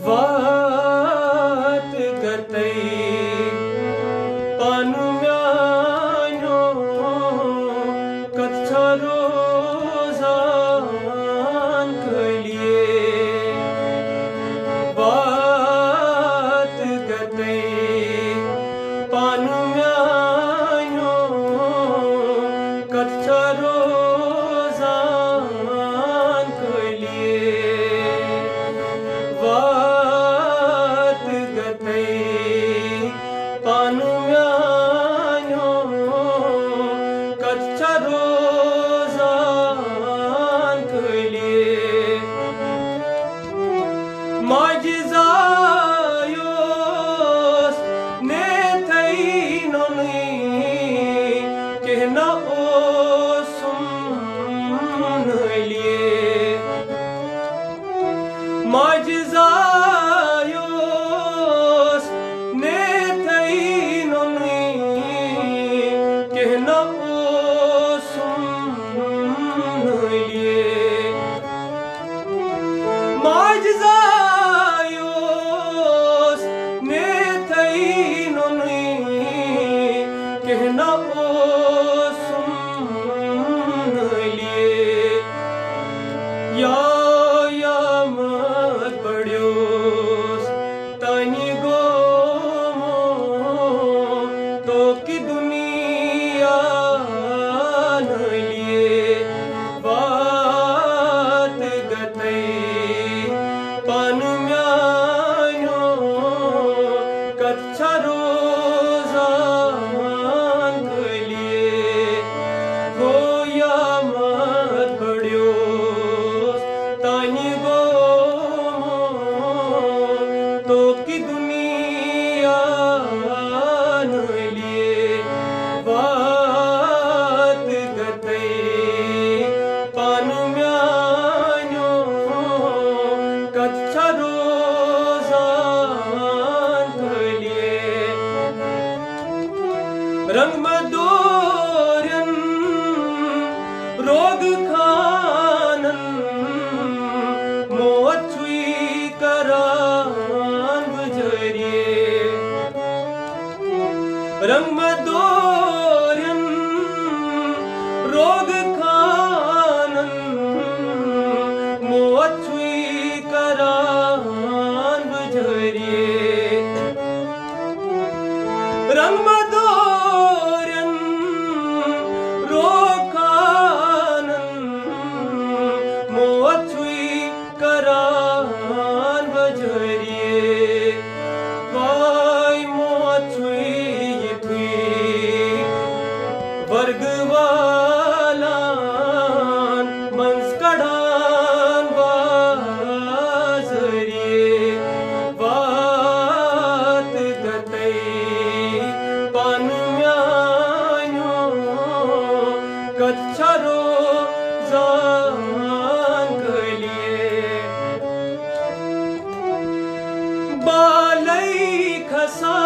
बात करते पानु म्यानो कच्चा रोजान कलिए बात करते पानु म्यानो कच्चा रोजान कलिए बात करते पानु म्यानो कच्चा रोजान कलिए माजिजायोस ने थई नोनी कहना ओ सुन लिए माजिजायोस ने थई नोनी कहना ओ सुन लिए माजिजायोस ने थई नोनी कहना ओ सुन लिए या मत पढ़्योस तानी गोमो तो की दुनिया न लिए बात गते पानु म्यानो कच्चा रोजान कलिए हो या मत पढ़्योस तानी गोमो तो की दुनिया न लिए बात गते पानु म्यानो कच्चा रोजान कलिए रंग मदोरन रोग खानन मोह छुई करान गुजरिए रंग मदोरन रोग खानन मोह छुई करान गुजरिए रंग मदोरन रोग खानन मोह छुई करान गुजरिए वाई मोह छुई थुई वर्गवालान मंस कड़ान बाजरिए बात गते पानु म्यानो कच्चा रोजान कलिए बालई खसा